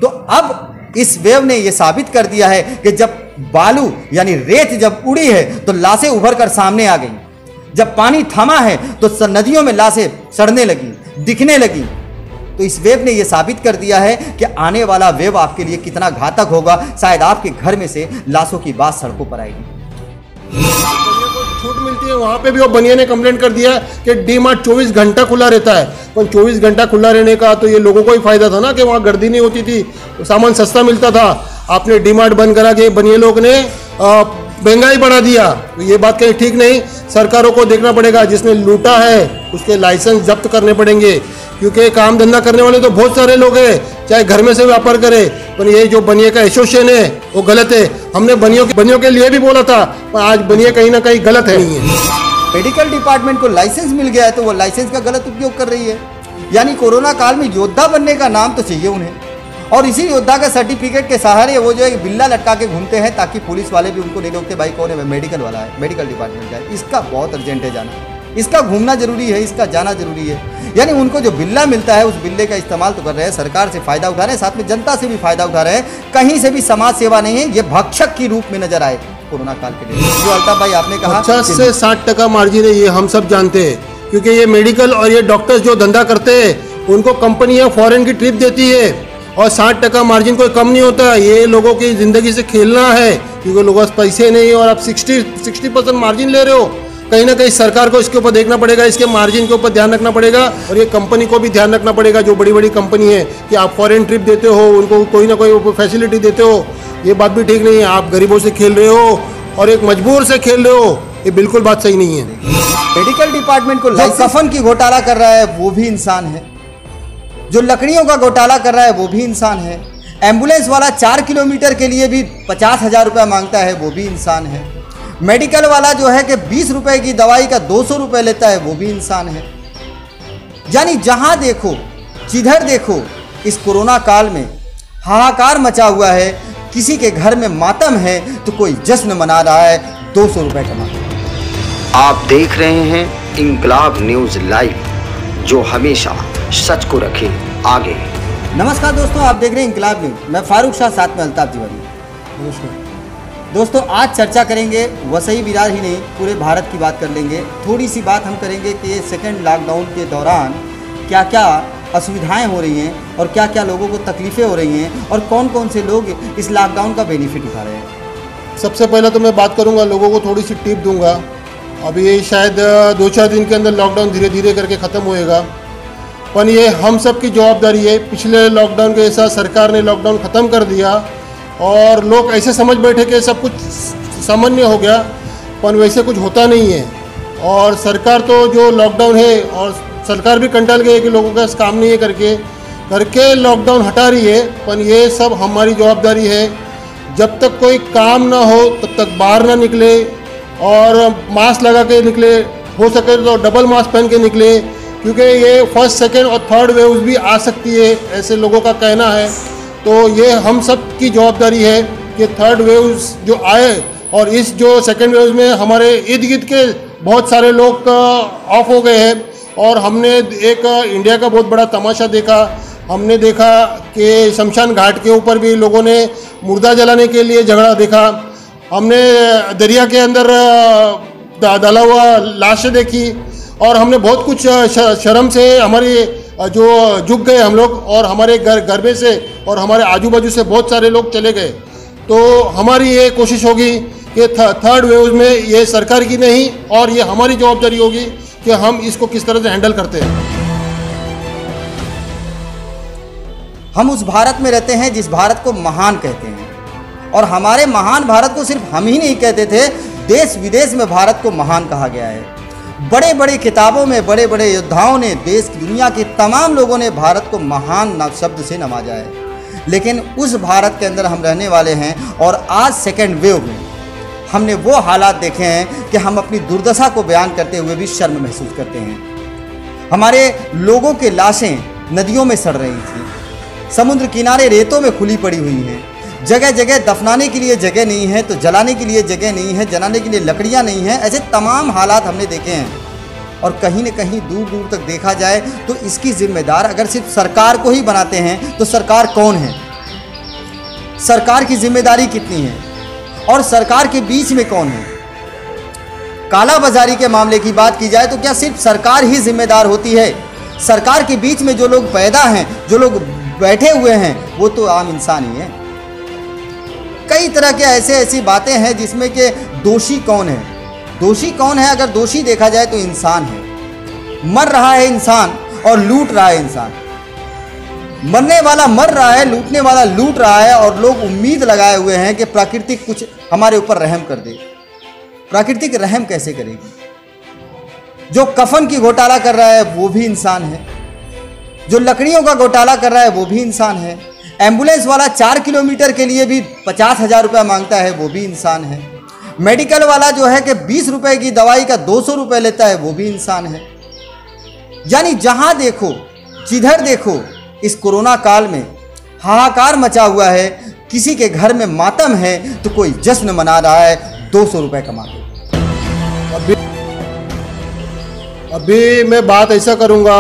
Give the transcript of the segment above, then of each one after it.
तो अब इस वेव ने यह साबित कर दिया है कि जब बालू यानी रेत जब उड़ी है तो लाशें उभर कर सामने आ गई, जब पानी थमा है तो नदियों में लाशें सड़ने लगी, दिखने लगी। तो इस वेव ने यह साबित कर दिया है कि आने वाला वेव आपके लिए कितना घातक होगा। शायद आपके घर में से लाशों की बात सड़कों पर आएगी। छूट मिलती है वहाँ पे भी वो बनिया ने कंप्लेंट कर दिया कि डी-मार्ट 24 घंटा खुला रहता है, पर 24 घंटा खुला रहने का तो ये लोगों को ही फायदा था ना कि वहाँ गर्दी नहीं होती थी, तो सामान सस्ता मिलता था। आपने डी-मार्ट बंद करा के बनिया लोग ने महंगाई बढ़ा दिया, तो ये बात कहीं ठीक नहीं। सरकारों को देखना पड़ेगा, जिसने लूटा है उसके लाइसेंस जब्त करने पड़ेंगे, क्योंकि काम धंधा करने वाले तो बहुत सारे लोग हैं, चाहे घर में से व्यापार करे, पर ये जो बनिया का एसोसिएशन है वो गलत है। हमने बनियों के लिए भी बोला था, पर आज बनिया कहीं ना कहीं गलत है। मेडिकल डिपार्टमेंट को लाइसेंस मिल गया है तो वो लाइसेंस का गलत उपयोग कर रही है। यानी कोरोना काल में योद्धा बनने का नाम तो चाहिए उन्हें, और इसी योद्धा का सर्टिफिकेट के सहारे वो जो है बिल्ला लटका के घूमते हैं ताकि पुलिस वाले भी उनको नहीं रोकते, भाई कौन है, मेडिकल वाला है, मेडिकल डिपार्टमेंट का है। इसका बहुत अर्जेंट है जाना, इसका घूमना जरूरी है, इसका जाना जरूरी है। यानी उनको जो बिल्ला मिलता है उस बिल्ले का इस्तेमाल तो कर रहे हैं, सरकार से फायदा उठा रहे हैं, साथ में जनता से भी फायदा उठा रहे हैं। कहीं से भी समाज सेवा नहीं है, ये भक्षक के रूप में नजर आए कोरोना काल के लिए। जो अल्ताफ भाई आपने कहा 50 से 60% मार्जिन है, ये हम सब जानते हैं, क्योंकि ये मेडिकल और ये डॉक्टर्स जो धंधा करते हैं उनको कंपनियां फॉरेन की ट्रिप देती है, और 60% मार्जिन कोई कम नहीं होता। ये लोगों की ज़िंदगी से खेलना है, क्योंकि लोगों के पास पैसे नहीं और आप 60% मार्जिन ले रहे हो। कहीं ना कहीं सरकार को इसके ऊपर देखना पड़ेगा, इसके मार्जिन के ऊपर ध्यान रखना पड़ेगा, और ये कंपनी को भी ध्यान रखना पड़ेगा, जो बड़ी बड़ी कंपनी है, कि आप फॉरेन ट्रिप देते हो, उनको कोई ना कोई फैसिलिटी देते हो। ये बात भी ठीक नहीं है। आप गरीबों से खेल रहे हो और एक मजबूर से खेल रहे हो, ये बिल्कुल बात सही नहीं है। मेडिकल डिपार्टमेंट को कफन की घोटाला कर रहा है वो भी इंसान है, जो लकड़ियों का घोटाला कर रहा है वो भी इंसान है, एम्बुलेंस वाला 4 किलोमीटर के लिए भी 50,000 रुपया मांगता है वो भी इंसान है, मेडिकल वाला जो है कि 20 रुपए की दवाई का 200 रुपये लेता है वो भी इंसान है। यानी जहां देखो जिधर देखो इस कोरोना काल में हाहाकार मचा हुआ है। किसी के घर में मातम है तो कोई जश्न मना रहा है 200 रुपये कमा। आप देख रहे हैं इंकलाब न्यूज लाइव, जो हमेशा सच को रखे आगे। नमस्कार दोस्तों, आप देख रहे हैं इंकलाब न्यूज। मैं फारूक शाह, साथ में अल्ताफ तिवारी। दोस्तों आज चर्चा करेंगे वसई विरार ही नहीं, पूरे भारत की बात कर लेंगे। थोड़ी सी बात हम करेंगे कि ये सेकेंड लॉकडाउन के दौरान क्या क्या असुविधाएं हो रही हैं और क्या क्या लोगों को तकलीफ़ें हो रही हैं और कौन कौन से लोग इस लॉकडाउन का बेनिफिट उठा रहे हैं। सबसे पहले तो मैं बात करूंगा, लोगों को थोड़ी सी टिप दूंगा। अभी ये शायद 2-4 दिन के अंदर लॉकडाउन धीरे धीरे करके ख़त्म होएगा, पर ये हम सब की जवाबदारी है। पिछले लॉकडाउन के ऐसा सरकार ने लॉकडाउन ख़त्म कर दिया और लोग ऐसे समझ बैठे कि सब कुछ सामान्य हो गया, पर वैसे कुछ होता नहीं है। और सरकार तो जो लॉकडाउन है, और सरकार भी कंटाल गई है कि लोगों का काम नहीं है करके लॉकडाउन हटा रही है, पर ये सब हमारी जवाबदारी है। जब तक कोई काम ना हो तब तक बाहर ना निकले, और मास्क लगा के निकले, हो सके तो डबल मास्क पहन के निकले, क्योंकि ये फर्स्ट सेकेंड और थर्ड वेव भी आ सकती है, ऐसे लोगों का कहना है। तो ये हम सब की जवाबदारी है कि थर्ड वेव जो आए, और इस जो सेकेंड वेव में हमारे इर्द गिर्द के बहुत सारे लोग ऑफ हो गए हैं। और हमने एक इंडिया का बहुत बड़ा तमाशा देखा। हमने देखा कि शमशान घाट के ऊपर भी लोगों ने मुर्दा जलाने के लिए झगड़ा देखा। हमने दरिया के अंदर डाला हुआ लाशें देखी, और हमने बहुत कुछ शर्म से हमारी जो झुक गए हम लोग, और हमारे घर में से और हमारे आजू बाजू से बहुत सारे लोग चले गए। तो हमारी ये कोशिश होगी कि थर्ड वेव में ये सरकार की नहीं, और ये हमारी जवाबदारी होगी कि हम इसको किस तरह से हैंडल करते हैं। हम उस भारत में रहते हैं जिस भारत को महान कहते हैं, और हमारे महान भारत को सिर्फ हम ही नहीं कहते थे, देश विदेश में भारत को महान कहा गया है। बड़े बड़े किताबों में बड़े बड़े योद्धाओं ने, देश की दुनिया के तमाम लोगों ने भारत को महान शब्द से नवाजा है। लेकिन उस भारत के अंदर हम रहने वाले हैं, और आज सेकेंड वेव में हमने वो हालात देखे हैं कि हम अपनी दुर्दशा को बयान करते हुए भी शर्म महसूस करते हैं। हमारे लोगों के लाशें नदियों में सड़ रही थी, समुद्र किनारे रेतों में खुली पड़ी हुई हैं, जगह जगह दफनाने के लिए जगह नहीं है तो जलाने के लिए जगह नहीं है, जलाने के लिए लकड़ियां नहीं हैं। ऐसे तमाम हालात हमने देखे हैं। और कहीं न कहीं दूर दूर तक देखा जाए तो इसकी जिम्मेदार अगर सिर्फ सरकार को ही बनाते हैं तो सरकार कौन है? सरकार की जिम्मेदारी कितनी है और सरकार के बीच में कौन है। काला बाजारी के मामले की बात की जाए तो क्या सिर्फ सरकार ही जिम्मेदार होती है? सरकार के बीच में जो लोग पैदा हैं, जो लोग बैठे हुए हैं, वो तो आम इंसान ही है। कई तरह के ऐसी बातें हैं जिसमें कि दोषी कौन है, दोषी कौन है? अगर दोषी देखा जाए तो इंसान है। मर रहा है इंसान और लूट रहा है इंसान। मरने वाला मर रहा है, लूटने वाला लूट रहा है, और लोग उम्मीद लगाए हुए हैं कि प्राकृतिक कुछ हमारे ऊपर रहम कर दे। प्राकृतिक रहम कैसे करेगी? जो कफन की घोटाला कर रहा है वो भी इंसान है, जो लकड़ियों का घोटाला कर रहा है वो भी इंसान है, एम्बुलेंस वाला 4 किलोमीटर के लिए भी 50,000 रुपया मांगता है वो भी इंसान है, मेडिकल वाला जो है कि 20 रुपए की दवाई का 200 रुपये लेता है वो भी इंसान है। यानी जहां देखो, जिधर देखो, इस कोरोना काल में हाहाकार मचा हुआ है। किसी के घर में मातम है तो कोई जश्न मना रहा है 200 रुपये कमा के। अभी मैं बात ऐसा करूँगा,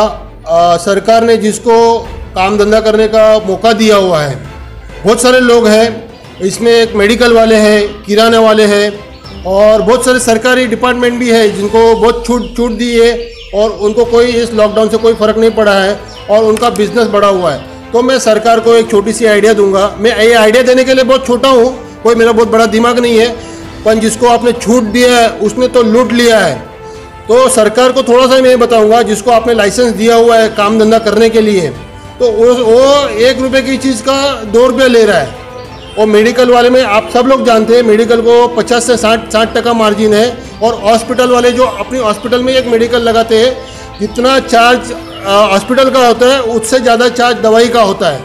सरकार ने जिसको काम धंधा करने का मौका दिया हुआ है, बहुत सारे लोग हैं इसमें। एक मेडिकल वाले हैं, किराने वाले हैं, और बहुत सारे सरकारी डिपार्टमेंट भी है जिनको बहुत छूट दी है, और उनको कोई इस लॉकडाउन से कोई फ़र्क नहीं पड़ा है और उनका बिजनेस बढ़ा हुआ है। तो मैं सरकार को एक छोटी सी आइडिया दूंगा। मैं ये आइडिया देने के लिए बहुत छोटा हूँ, कोई मेरा बहुत बड़ा दिमाग नहीं है, पर जिसको आपने छूट दिया है उसने तो लूट लिया है। तो सरकार को थोड़ा सा मैं बताऊंगा, जिसको आपने लाइसेंस दिया हुआ है काम धंधा करने के लिए, तो वो 1 रुपये की चीज़ का 2 रुपये ले रहा है। और मेडिकल वाले में आप सब लोग जानते हैं, मेडिकल को 50 से 60% मार्जिन है, और हॉस्पिटल वाले जो अपनी हॉस्पिटल में एक मेडिकल लगाते हैं, जितना चार्ज हॉस्पिटल का होता है उससे ज़्यादा चार्ज दवाई का होता है।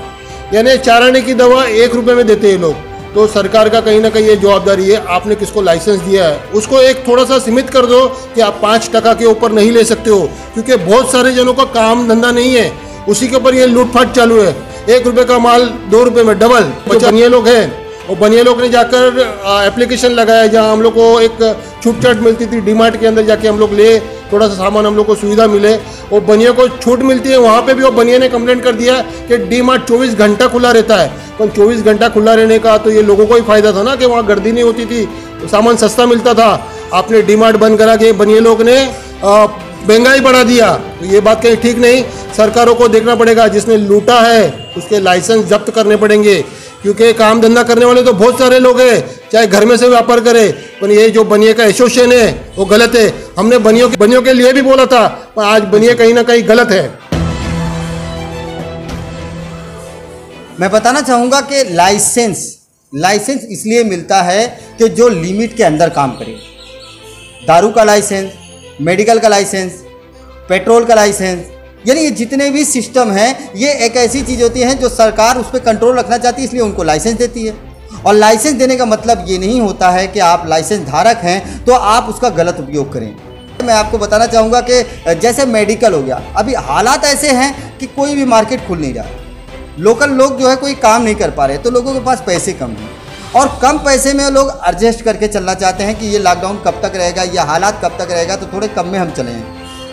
यानी 4 आने की दवा 1 रुपये में देते हैं लोग। तो सरकार का कहीं ना कहीं ये जवाबदारी है, आपने किसको लाइसेंस दिया है उसको एक थोड़ा सा सीमित कर दो कि आप 5% के ऊपर नहीं ले सकते हो, क्योंकि बहुत सारे जनों का काम धंधा नहीं है, उसी के ऊपर ये लूटफाट चालू है। 1 रुपये का माल 2 रुपये में डबल। जो बनिए लोग हैं, और बनिए लोग ने जाकर एप्लीकेशन लगाया, जहां हम लोग को एक छूट छाट मिलती थी, डीमार्ट के अंदर जाके हम लोग ले, थोड़ा सा सामान हम लोग को सुविधा मिले, और बनिए को छूट मिलती है। वहाँ पे भी वो बनिए ने कंप्लेंट कर दिया कि डीमार्ट 24 घंटा खुला रहता है। पर 24 घंटा खुला रहने का तो ये लोगों को ही फायदा था ना, कि वहाँ गर्दी नहीं होती थी, सामान सस्ता मिलता था। आपने डीमार्ट बंद करा के बनिए लोग ने महंगाई बढ़ा दिया। तो ये बात कहीं ठीक नहीं। सरकारों को देखना पड़ेगा, जिसने लूटा है उसके लाइसेंस जब्त करने पड़ेंगे, क्योंकि काम धंधा करने वाले तो बहुत सारे लोग हैं, चाहे घर में से व्यापार करे, पर ये जो बनिए का एसोसिएशन है वो गलत है। हमने बनियों के लिए भी बोला था, पर आज बनिए कहीं ना कहीं गलत है। मैं बताना चाहूँगा कि लाइसेंस इसलिए मिलता है कि जो लिमिट के अंदर काम करे। दारू का लाइसेंस, मेडिकल का लाइसेंस, पेट्रोल का लाइसेंस, यानी ये जितने भी सिस्टम हैं, ये एक ऐसी चीज़ होती है जो सरकार उस पर कंट्रोल रखना चाहती है, इसलिए उनको लाइसेंस देती है। और लाइसेंस देने का मतलब ये नहीं होता है कि आप लाइसेंस धारक हैं तो आप उसका गलत उपयोग करें। मैं आपको बताना चाहूँगा कि जैसे मेडिकल हो गया, अभी हालात ऐसे हैं कि कोई भी मार्केट खुल नहीं रहा, लोकल लोग जो है कोई काम नहीं कर पा रहे, तो लोगों के पास पैसे कम हैं, और कम पैसे में लोग एडजस्ट करके चलना चाहते हैं कि ये लॉकडाउन कब तक रहेगा, ये हालात कब तक रहेगा, तो थोड़े कम में हम चलें।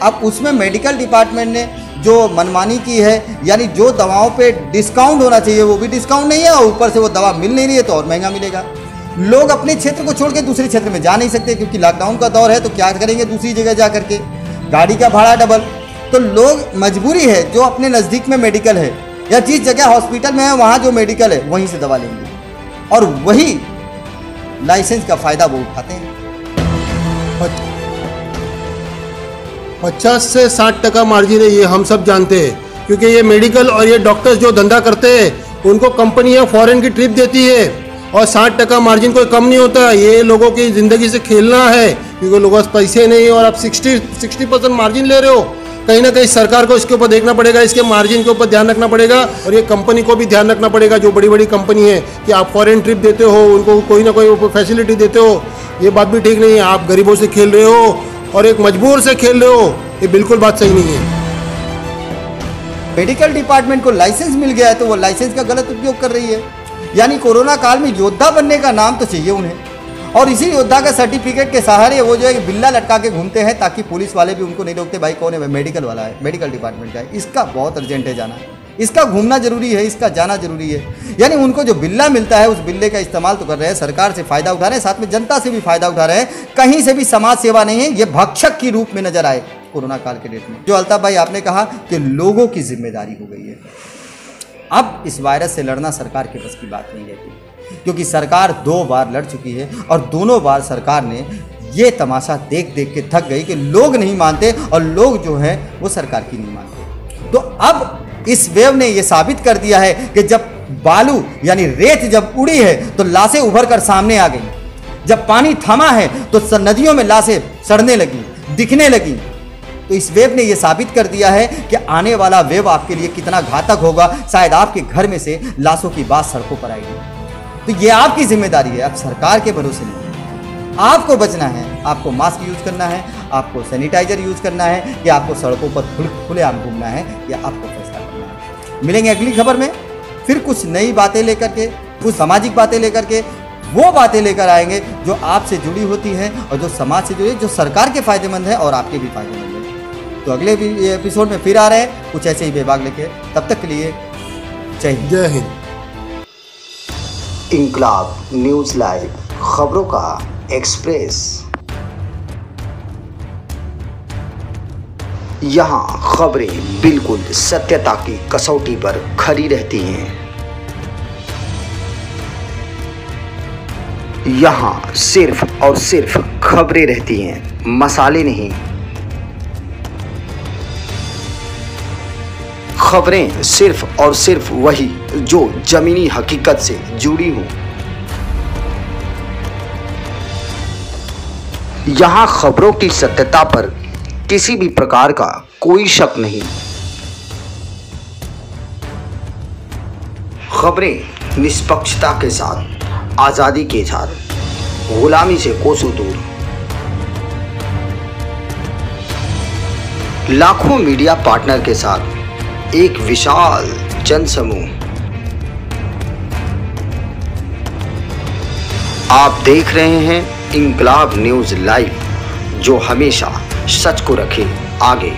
अब उसमें मेडिकल डिपार्टमेंट ने जो मनमानी की है, यानी जो दवाओं पे डिस्काउंट होना चाहिए वो भी डिस्काउंट नहीं है, और ऊपर से वो दवा मिल नहीं रही है तो और महंगा मिलेगा। लोग अपने क्षेत्र को छोड़ के दूसरे क्षेत्र में जा नहीं सकते, क्योंकि लॉकडाउन का दौर है, तो क्या करेंगे दूसरी जगह जा करके, गाड़ी का भाड़ा डबल। तो लोग मजबूरी है, जो अपने नज़दीक में मेडिकल है या जिस जगह हॉस्पिटल में है वहाँ जो मेडिकल है वहीं से दवा लेंगे, और वही लाइसेंस का फ़ायदा वो उठाते हैं। 50 से 60% मार्जिन है, ये हम सब जानते हैं, क्योंकि ये मेडिकल और ये डॉक्टर्स जो धंधा करते हैं उनको कंपनियां फॉरेन की ट्रिप देती है, और 60% मार्जिन कोई कम नहीं होता। ये लोगों की ज़िंदगी से खेलना है, क्योंकि लोगों के पास पैसे नहीं, और आप 60% मार्जिन ले रहे हो। कहीं ना कहीं सरकार को इसके ऊपर देखना पड़ेगा, इसके मार्जिन के ऊपर ध्यान रखना पड़ेगा, और ये कंपनी को भी ध्यान रखना पड़ेगा, जो बड़ी बड़ी कंपनी है, कि आप फॉरेन ट्रिप देते हो, उनको कोई ना कोई फैसिलिटी देते हो। ये बात भी ठीक नहीं है। आप गरीबों से खेल रहे हो और एक मजबूर से खेल रहे हो, ये बिल्कुल बात सही नहीं है। मेडिकल डिपार्टमेंट को लाइसेंस मिल गया है तो वो लाइसेंस का गलत उपयोग कर रही है। यानी कोरोना काल में योद्धा बनने का नाम तो चाहिए उन्हें, और इसी योद्धा का सर्टिफिकेट के सहारे वो जो है बिल्ला लटका के घूमते हैं, ताकि पुलिस वाले भी उनको नहीं रोकते, भाई कौन है, भाई मेडिकल वाला है, मेडिकल डिपार्टमेंट का है, इसका बहुत अर्जेंट है जाना। इसका घूमना जरूरी है, इसका जाना जरूरी है। यानी उनको जो बिल्ला मिलता है उस बिल्ले का इस्तेमाल तो कर रहे हैं, सरकार से फ़ायदा उठा रहे हैं, साथ में जनता से भी फ़ायदा उठा रहे हैं। कहीं से भी समाज सेवा नहीं है, ये भक्षक के रूप में नजर आए कोरोना काल के डेट में। जो अल्ताफ भाई आपने कहा कि लोगों की जिम्मेदारी हो गई है, अब इस वायरस से लड़ना सरकार के बस की बात नहीं रहती, क्योंकि सरकार 2 बार लड़ चुकी है और दोनों बार सरकार ने ये तमाशा देख देख के थक गई कि लोग नहीं मानते और लोग जो हैं वो सरकार की नहीं मानते। तो अब इस वेव ने ये साबित कर दिया है कि जब बालू यानी रेत जब उड़ी है तो लाशें उभर कर सामने आ गई, जब पानी थमा है तो नदियों में लाशें सड़ने लगी, दिखने लगी। तो इस वेव ने यह साबित कर दिया है कि आने वाला वेव आपके लिए कितना घातक होगा। शायद आपके घर में से लाशों की बात सड़कों पर आएगी। तो ये आपकी जिम्मेदारी है, अब सरकार के भरोसे नहीं। आपको बचना है, आपको मास्क यूज करना है, आपको सैनिटाइजर यूज करना है, या आपको सड़कों पर खुलेआम घूमना है, या आपको फैसला करना है। मिलेंगे अगली खबर में, फिर कुछ नई बातें लेकर के, कुछ सामाजिक बातें लेकर के, वो बातें लेकर आएंगे जो आपसे जुड़ी होती हैं और जो समाज से जुड़ी, जो सरकार के फायदेमंद है और आपके भी फायदेमंद है। तो अगले एपिसोड में फिर आ रहे हैं कुछ ऐसे ही बेबाक लेके। तब तक के लिए जय हिंद। जय हिंद। इंकलाब न्यूज लाइव, खबरों का एक्सप्रेस। यहाँ खबरें बिल्कुल सत्यता की कसौटी पर खरी रहती हैं। यहाँ सिर्फ और सिर्फ खबरें रहती हैं, मसाले नहीं। खबरें सिर्फ और सिर्फ वही जो जमीनी हकीकत से जुड़ी हों। यहाँ खबरों की सत्यता पर किसी भी प्रकार का कोई शक नहीं। खबरें निष्पक्षता के साथ, आजादी के साथ, गुलामी से कोसों दूर। लाखों मीडिया पार्टनर के साथ एक विशाल जनसमूह। आप देख रहे हैं इंकलाब न्यूज लाइव, जो हमेशा सच को रखे आगे।